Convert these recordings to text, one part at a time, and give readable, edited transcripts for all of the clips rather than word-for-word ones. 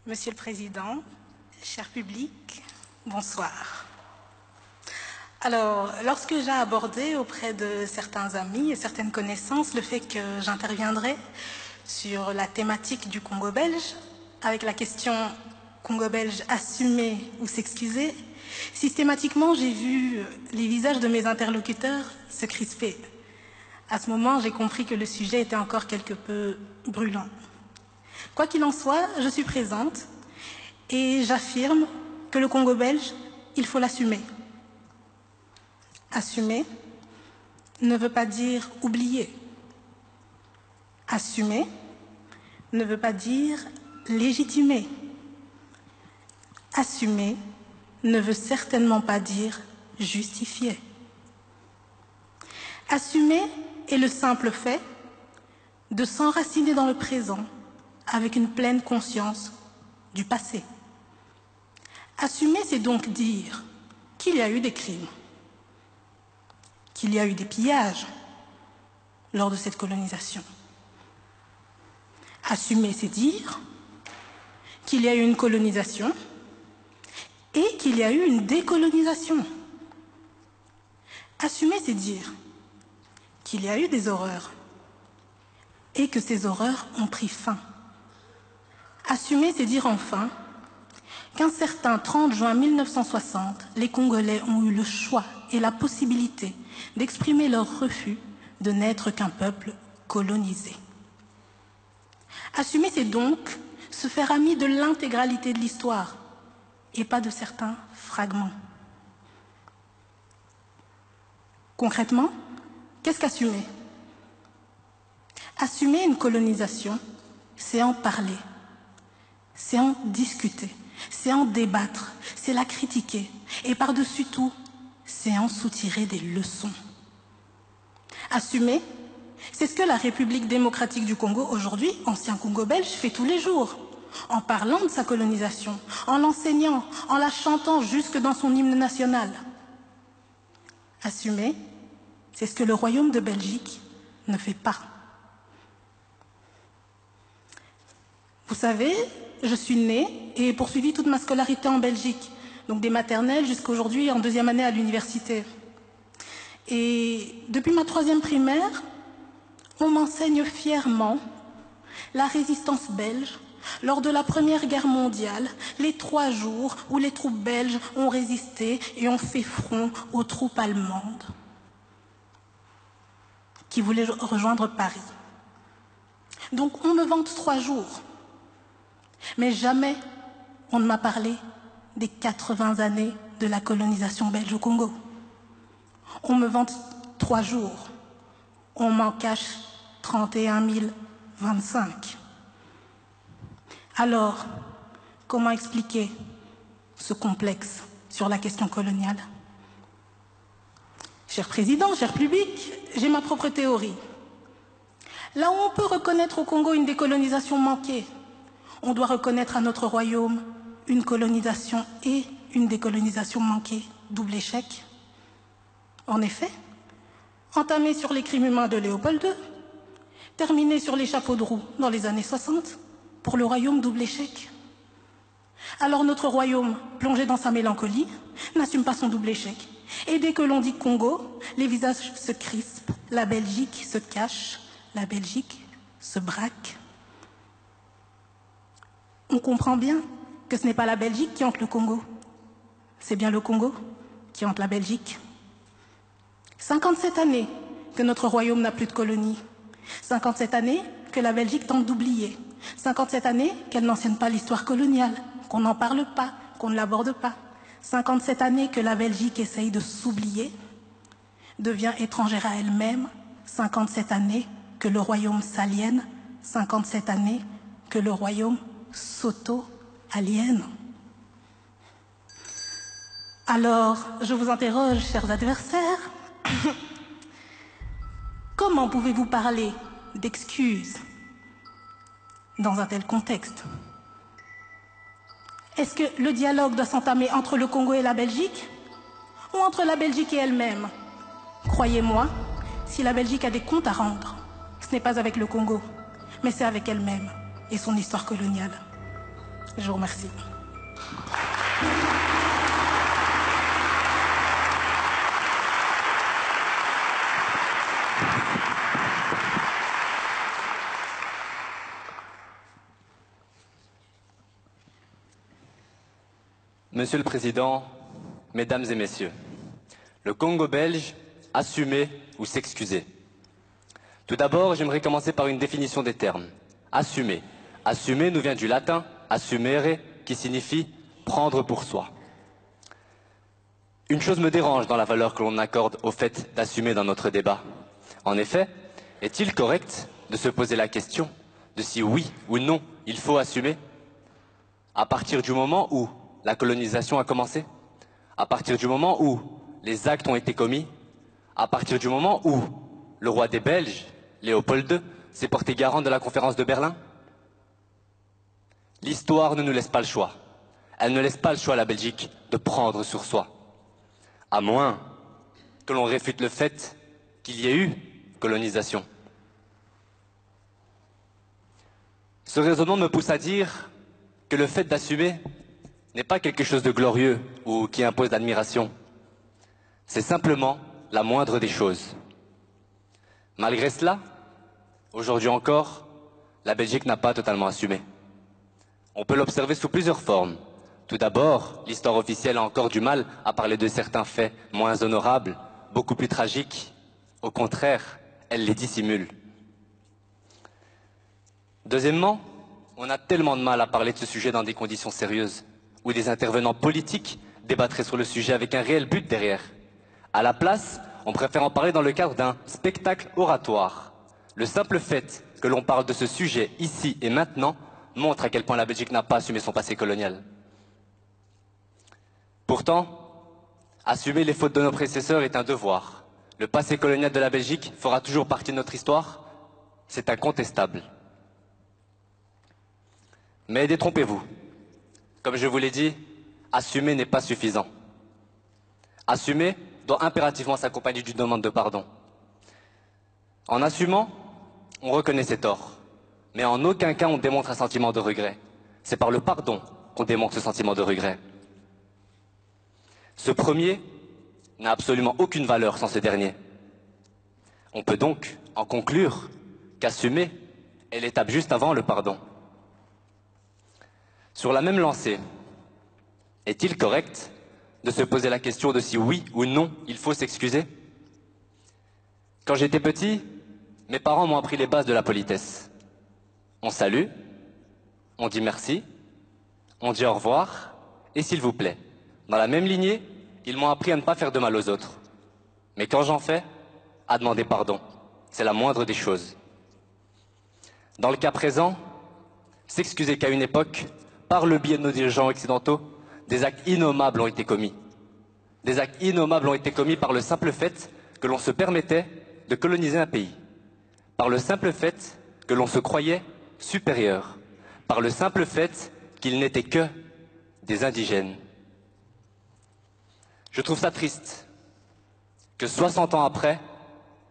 Monsieur le Président, cher public, bonsoir. Alors, lorsque j'ai abordé auprès de certains amis et certaines connaissances le fait que j'interviendrai sur la thématique du Congo belge, avec la question Congo belge assumer ou s'excuser, systématiquement j'ai vu les visages de mes interlocuteurs se crisper. À ce moment, j'ai compris que le sujet était encore quelque peu brûlant. Quoi qu'il en soit, je suis présente et j'affirme que le Congo belge, il faut l'assumer. Assumer ne veut pas dire oublier. Assumer ne veut pas dire légitimer. Assumer ne veut certainement pas dire justifier. Assumer est le simple fait de s'enraciner dans le présent avec une pleine conscience du passé. Assumer, c'est donc dire qu'il y a eu des crimes, qu'il y a eu des pillages lors de cette colonisation. Assumer, c'est dire qu'il y a eu une colonisation et qu'il y a eu une décolonisation. Assumer, c'est dire qu'il y a eu des horreurs et que ces horreurs ont pris fin. Assumer, c'est dire enfin qu'un certain 30 juin 1960, les Congolais ont eu le choix et la possibilité d'exprimer leur refus de n'être qu'un peuple colonisé. Assumer, c'est donc se faire ami de l'intégralité de l'histoire et pas de certains fragments. Concrètement, qu'est-ce qu'assumer? Assumer une colonisation, c'est en parler, c'est en discuter, c'est en débattre, c'est la critiquer et par-dessus tout, c'est en soutirer des leçons. Assumer, c'est ce que la République démocratique du Congo, aujourd'hui, ancien Congo belge, fait tous les jours, en parlant de sa colonisation, en l'enseignant, en la chantant jusque dans son hymne national. Assumer, c'est ce que le Royaume de Belgique ne fait pas. Vous savez, je suis née et ai poursuivi toute ma scolarité en Belgique, donc des maternelles jusqu'à aujourd'hui en deuxième année à l'université. Et depuis ma troisième primaire, on m'enseigne fièrement la résistance belge lors de la Première Guerre mondiale, les 3 jours où les troupes belges ont résisté et ont fait front aux troupes allemandes qui voulaient rejoindre Paris. Donc on me vante 3 jours. Mais jamais on ne m'a parlé des 80 années de la colonisation belge au Congo. On me vante 3 jours. On m'en cache 31 025. Alors, comment expliquer ce complexe sur la question coloniale? Cher Président, cher public, j'ai ma propre théorie. Là où on peut reconnaître au Congo une décolonisation manquée, on doit reconnaître à notre royaume une colonisation et une décolonisation manquée, double échec. En effet, entamé sur les crimes humains de Léopold II, terminé sur les chapeaux de roue dans les années 60, pour le royaume double échec. Alors notre royaume, plongé dans sa mélancolie, n'assume pas son double échec. Et dès que l'on dit Congo, les visages se crispent, la Belgique se cache, la Belgique se braque. On comprend bien que ce n'est pas la Belgique qui hante le Congo, c'est bien le Congo qui hante la Belgique. 57 années que notre royaume n'a plus de colonie, 57 années que la Belgique tente d'oublier, 57 années qu'elle n'enseigne pas l'histoire coloniale, qu'on n'en parle pas, qu'on ne l'aborde pas, 57 années que la Belgique essaye de s'oublier, devient étrangère à elle-même, 57 années que le royaume s'aliène, 57 années que le royaume s'auto-aliène. Alors, je vous interroge, chers adversaires, comment pouvez-vous parler d'excuses dans un tel contexte? Est-ce que le dialogue doit s'entamer entre le Congo et la Belgique ou entre la Belgique et elle-même? Croyez-moi, si la Belgique a des comptes à rendre, ce n'est pas avec le Congo, mais c'est avec elle-même et son histoire coloniale. Je vous remercie. Monsieur le Président, Mesdames et Messieurs, le Congo belge, assumer ou s'excuser. Tout d'abord, j'aimerais commencer par une définition des termes. Assumer. Assumer nous vient du latin assumere, qui signifie prendre pour soi. Une chose me dérange dans la valeur que l'on accorde au fait d'assumer dans notre débat. En effet, est-il correct de se poser la question de si oui ou non il faut assumer à partir du moment où la colonisation a commencé, à partir du moment où les actes ont été commis, à partir du moment où le roi des Belges, Léopold II, s'est porté garant de la conférence de Berlin? L'histoire ne nous laisse pas le choix. Elle ne laisse pas le choix à la Belgique de prendre sur soi. À moins que l'on réfute le fait qu'il y ait eu colonisation. Ce raisonnement me pousse à dire que le fait d'assumer n'est pas quelque chose de glorieux ou qui impose l'admiration. C'est simplement la moindre des choses. Malgré cela, aujourd'hui encore, la Belgique n'a pas totalement assumé. On peut l'observer sous plusieurs formes. Tout d'abord, l'histoire officielle a encore du mal à parler de certains faits moins honorables, beaucoup plus tragiques. Au contraire, elle les dissimule. Deuxièmement, on a tellement de mal à parler de ce sujet dans des conditions sérieuses, où des intervenants politiques débattraient sur le sujet avec un réel but derrière. À la place, on préfère en parler dans le cadre d'un spectacle oratoire. Le simple fait que l'on parle de ce sujet ici et maintenant montre à quel point la Belgique n'a pas assumé son passé colonial. Pourtant, assumer les fautes de nos prédécesseurs est un devoir. Le passé colonial de la Belgique fera toujours partie de notre histoire. C'est incontestable. Mais détrompez-vous. Comme je vous l'ai dit, assumer n'est pas suffisant. Assumer doit impérativement s'accompagner d'une demande de pardon. En assumant, on reconnaît ses torts, mais en aucun cas on démontre un sentiment de regret. C'est par le pardon qu'on démontre ce sentiment de regret. Ce premier n'a absolument aucune valeur sans ce dernier. On peut donc en conclure qu'assumer est l'étape juste avant le pardon. Sur la même lancée, est-il correct de se poser la question de si oui ou non il faut s'excuser? Quand j'étais petit, mes parents m'ont appris les bases de la politesse. On salue, on dit merci, on dit au revoir et s'il vous plaît. Dans la même lignée, ils m'ont appris à ne pas faire de mal aux autres. Mais quand j'en fais, à demander pardon. C'est la moindre des choses. Dans le cas présent, s'excuser qu'à une époque, par le biais de nos dirigeants occidentaux, des actes innommables ont été commis. Des actes innommables ont été commis par le simple fait que l'on se permettait de coloniser un pays. Par le simple fait que l'on se croyait supérieur. Par le simple fait qu'ils n'étaient que des indigènes. Je trouve ça triste que 60 ans après,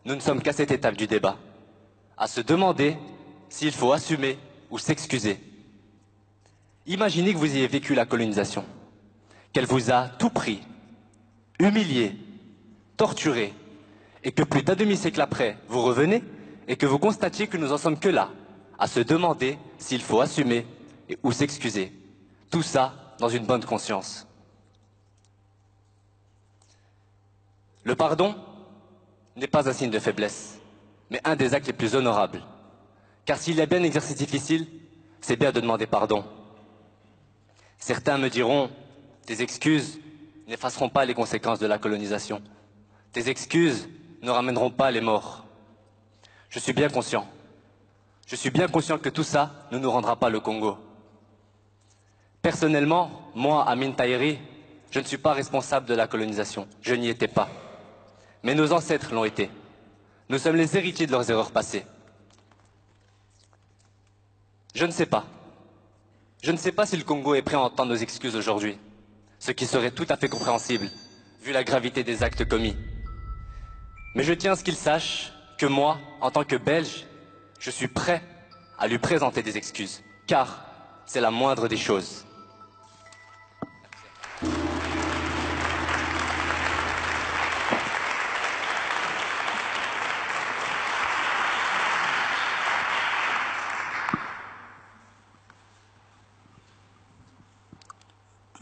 nous ne sommes qu'à cette étape du débat, à se demander s'il faut assumer ou s'excuser. Imaginez que vous ayez vécu la colonisation, qu'elle vous a tout pris, humilié, torturé, et que plus d'un demi-siècle après, vous revenez et que vous constatiez que nous en sommes que là, à se demander s'il faut assumer ou s'excuser. Tout ça dans une bonne conscience. Le pardon n'est pas un signe de faiblesse, mais un des actes les plus honorables. Car s'il y a bien un exercice difficile, c'est bien de demander pardon. Certains me diront, tes excuses n'effaceront pas les conséquences de la colonisation. Tes excuses ne ramèneront pas les morts. Je suis bien conscient. Je suis bien conscient que tout ça ne nous rendra pas le Congo. Personnellement, moi, Amin Tahiri, je ne suis pas responsable de la colonisation. Je n'y étais pas. Mais nos ancêtres l'ont été. Nous sommes les héritiers de leurs erreurs passées. Je ne sais pas. Je ne sais pas si le Congo est prêt à entendre nos excuses aujourd'hui, ce qui serait tout à fait compréhensible, vu la gravité des actes commis. Mais je tiens à ce qu'il sache que moi, en tant que Belge, je suis prêt à lui présenter des excuses, car c'est la moindre des choses.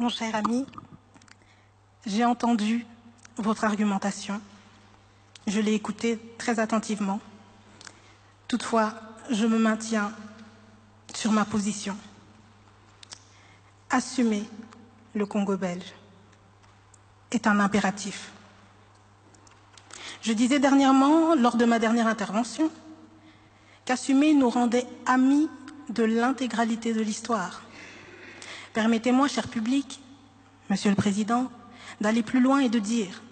Mon cher ami, j'ai entendu votre argumentation. Je l'ai écoutée très attentivement. Toutefois, je me maintiens sur ma position. Assumer le Congo belge est un impératif. Je disais dernièrement, lors de ma dernière intervention, qu'assumer nous rendait amis de l'intégralité de l'histoire. Permettez-moi, cher public, Monsieur le Président, d'aller plus loin et de dire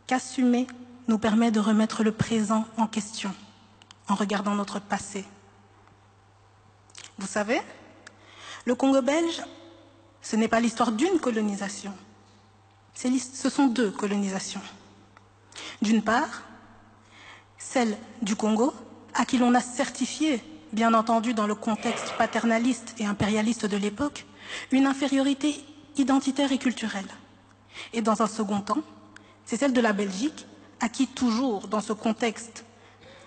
qu'assumer nous permet de remettre le présent en question en regardant notre passé. Vous savez, le Congo belge, ce n'est pas l'histoire d'une colonisation, ce sont deux colonisations. D'une part, celle du Congo, à qui l'on a certifié, bien entendu dans le contexte paternaliste et impérialiste de l'époque, une infériorité identitaire et culturelle. Et dans un second temps, c'est celle de la Belgique, à qui toujours, dans ce contexte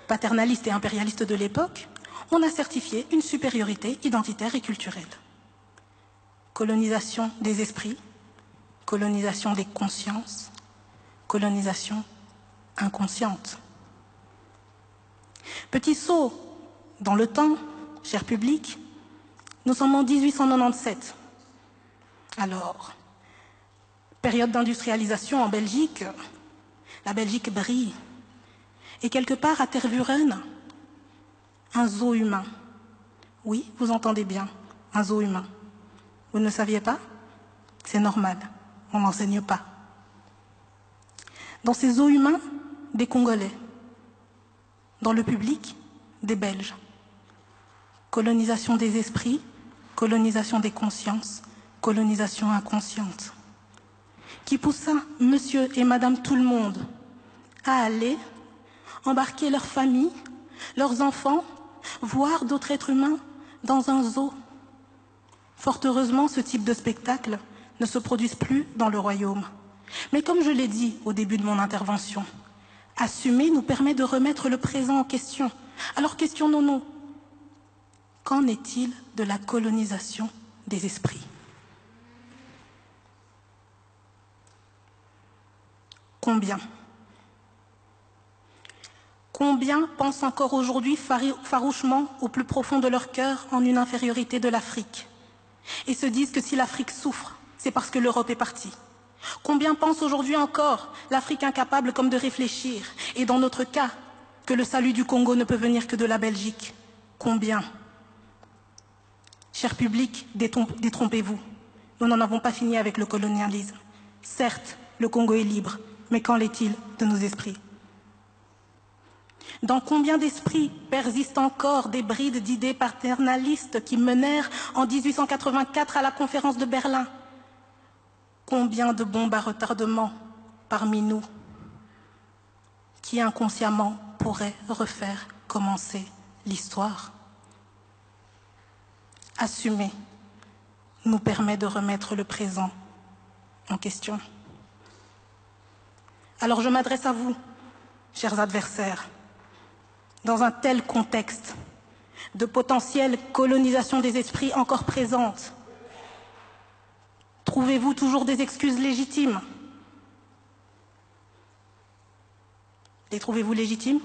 paternaliste et impérialiste de l'époque, on a certifié une supériorité identitaire et culturelle. Colonisation des esprits, colonisation des consciences, colonisation inconsciente. Petit saut dans le temps, cher public, nous sommes en 1897. Alors, période d'industrialisation en Belgique, la Belgique brille. Et quelque part à Tervuren, un zoo humain. Oui, vous entendez bien, un zoo humain. Vous ne saviez pas? C'est normal, on n'enseigne pas. Dans ces zoos humains, des Congolais. Dans le public, des Belges. Colonisation des esprits, colonisation des consciences, colonisation inconsciente, qui poussa monsieur et madame tout le monde à aller embarquer leurs familles, leurs enfants, voir d'autres êtres humains dans un zoo. Fort heureusement, ce type de spectacle ne se produise plus dans le royaume. Mais comme je l'ai dit au début de mon intervention, assumer nous permet de remettre le présent en question. Alors questionnons-nous. Qu'en est-il de la colonisation des esprits? Combien pensent encore aujourd'hui farouchement au plus profond de leur cœur en une infériorité de l'Afrique et se disent que si l'Afrique souffre, c'est parce que l'Europe est partie? Combien pensent aujourd'hui encore l'Afrique incapable comme de réfléchir et dans notre cas, que le salut du Congo ne peut venir que de la Belgique? Combien? Cher public, détrompez-vous. Nous n'en avons pas fini avec le colonialisme. Certes, le Congo est libre, mais qu'en est-il de nos esprits? Dans combien d'esprits persistent encore des brides d'idées paternalistes qui menèrent en 1884 à la conférence de Berlin? Combien de bombes à retardement parmi nous qui inconsciemment pourraient refaire commencer l'histoire? Assumer nous permet de remettre le présent en question. Alors je m'adresse à vous, chers adversaires, dans un tel contexte de potentielle colonisation des esprits encore présente. Trouvez-vous toujours des excuses légitimes? Les trouvez-vous légitimes?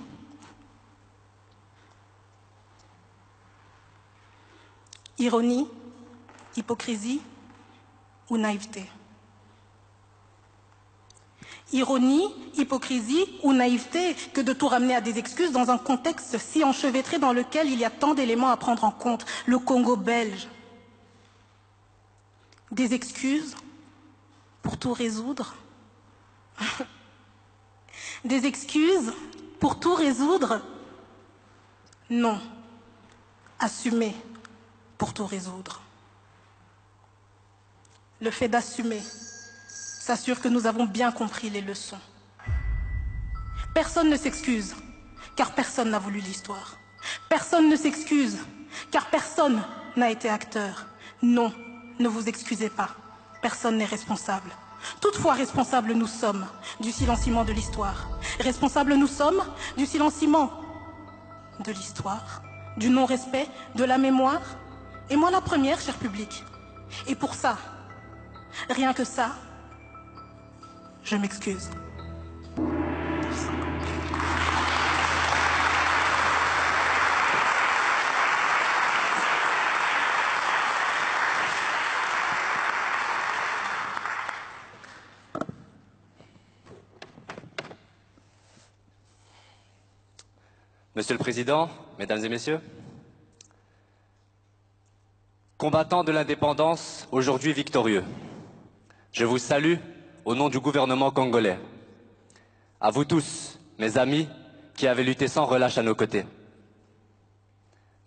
Ironie, hypocrisie ou naïveté? Ironie, hypocrisie ou naïveté que de tout ramener à des excuses dans un contexte si enchevêtré dans lequel il y a tant d'éléments à prendre en compte, le Congo belge. Des excuses pour tout résoudre? Des excuses pour tout résoudre? Non. Assumer pour tout résoudre. Le fait d'assumer s'assure que nous avons bien compris les leçons. Personne ne s'excuse, car personne n'a voulu l'histoire. Personne ne s'excuse, car personne n'a été acteur. Non, ne vous excusez pas. Personne n'est responsable. Toutefois, responsables nous sommes du silenciement de l'histoire. Responsables nous sommes du silenciement de l'histoire, du non-respect, de la mémoire. Et moi la première, cher public. Et pour ça, rien que ça, je m'excuse. Monsieur le Président, Mesdames et Messieurs, combattants de l'indépendance, aujourd'hui victorieux, je vous salue au nom du gouvernement congolais. À vous tous, mes amis, qui avez lutté sans relâche à nos côtés.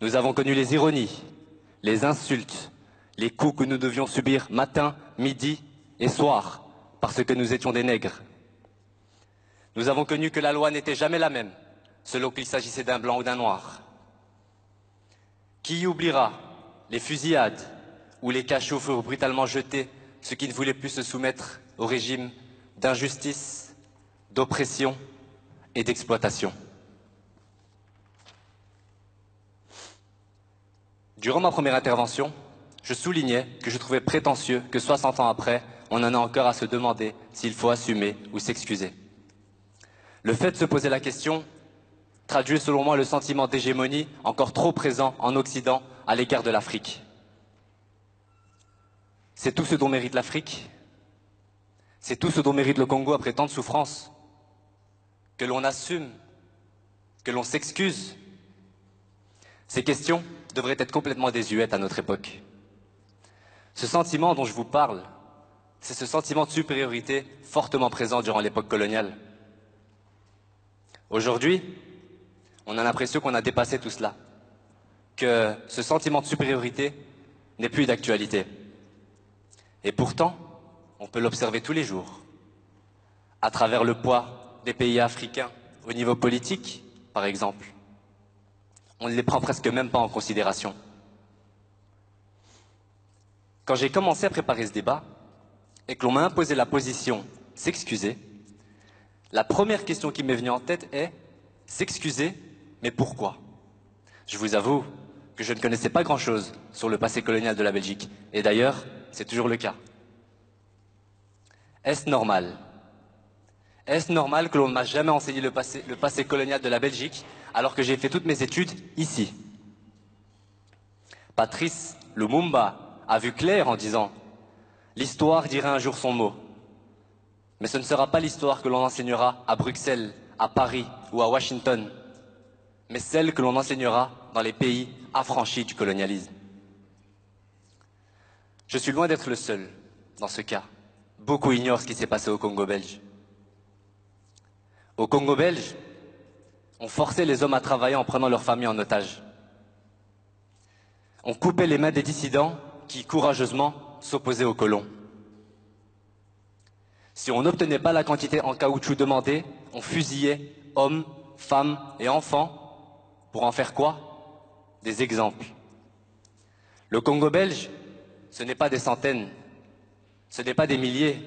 Nous avons connu les ironies, les insultes, les coups que nous devions subir matin, midi et soir, parce que nous étions des nègres. Nous avons connu que la loi n'était jamais la même, selon qu'il s'agissait d'un blanc ou d'un noir. Qui oubliera les fusillades ou les cachots furent brutalement jetés, ceux qui ne voulaient plus se soumettre au régime d'injustice, d'oppression et d'exploitation. Durant ma première intervention, je soulignais que je trouvais prétentieux que 60 ans après, on en a encore à se demander s'il faut assumer ou s'excuser. Le fait de se poser la question traduit selon moi le sentiment d'hégémonie encore trop présent en Occident à l'égard de l'Afrique. C'est tout ce dont mérite l'Afrique, c'est tout ce dont mérite le Congo après tant de souffrances, que l'on assume, que l'on s'excuse. Ces questions devraient être complètement désuètes à notre époque. Ce sentiment dont je vous parle, c'est ce sentiment de supériorité fortement présent durant l'époque coloniale. Aujourd'hui, on a l'impression qu'on a dépassé tout cela, que ce sentiment de supériorité n'est plus d'actualité. Et pourtant, on peut l'observer tous les jours, à travers le poids des pays africains au niveau politique, par exemple. On ne les prend presque même pas en considération. Quand j'ai commencé à préparer ce débat, et que l'on m'a imposé la position « s'excuser », la première question qui m'est venue en tête est « s'excuser, mais pourquoi ?» Je vous avoue que je ne connaissais pas grand-chose sur le passé colonial de la Belgique, et d'ailleurs, c'est toujours le cas. Est-ce normal? Est-ce normal que l'on ne m'a jamais enseigné le passé colonial de la Belgique, alors que j'ai fait toutes mes études ici? Patrice Lumumba a vu clair en disant « L'histoire dira un jour son mot ». Mais ce ne sera pas l'histoire que l'on enseignera à Bruxelles, à Paris ou à Washington, mais celle que l'on enseignera dans les pays affranchis du colonialisme. Je suis loin d'être le seul dans ce cas. Beaucoup ignorent ce qui s'est passé au Congo belge. Au Congo belge, on forçait les hommes à travailler en prenant leurs familles en otage. On coupait les mains des dissidents qui, courageusement, s'opposaient aux colons. Si on n'obtenait pas la quantité en caoutchouc demandée, on fusillait hommes, femmes et enfants. Pour en faire quoi? Des exemples. Le Congo belge, ce n'est pas des centaines, ce n'est pas des milliers,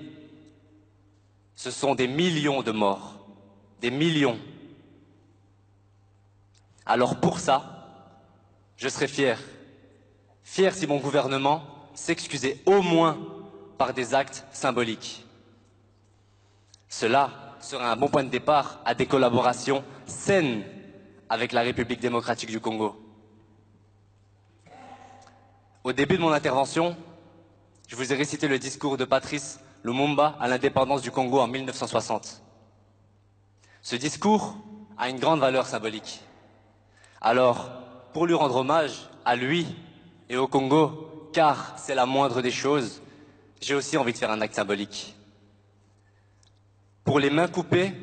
ce sont des millions de morts, des millions. Alors pour ça, je serais fier si mon gouvernement s'excusait au moins par des actes symboliques. Cela serait un bon point de départ à des collaborations saines avec la République démocratique du Congo. Au début de mon intervention, je vous ai récité le discours de Patrice Lumumba à l'indépendance du Congo en 1960. Ce discours a une grande valeur symbolique. Alors, pour lui rendre hommage à lui et au Congo, car c'est la moindre des choses, j'ai aussi envie de faire un acte symbolique. Pour les mains coupées,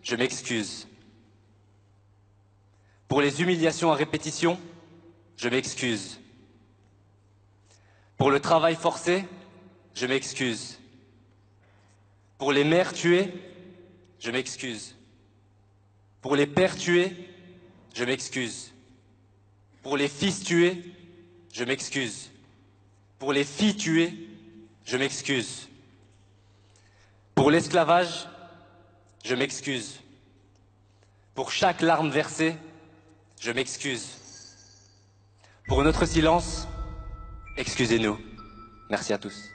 je m'excuse. Pour les humiliations à répétition, je m'excuse. Pour le travail forcé, je m'excuse. Pour les mères tuées, je m'excuse. Pour les pères tués, je m'excuse. Pour les fils tués, je m'excuse. Pour les filles tuées, je m'excuse. Pour l'esclavage, je m'excuse. Pour chaque larme versée, je m'excuse. Pour notre silence, excusez-nous. Merci à tous.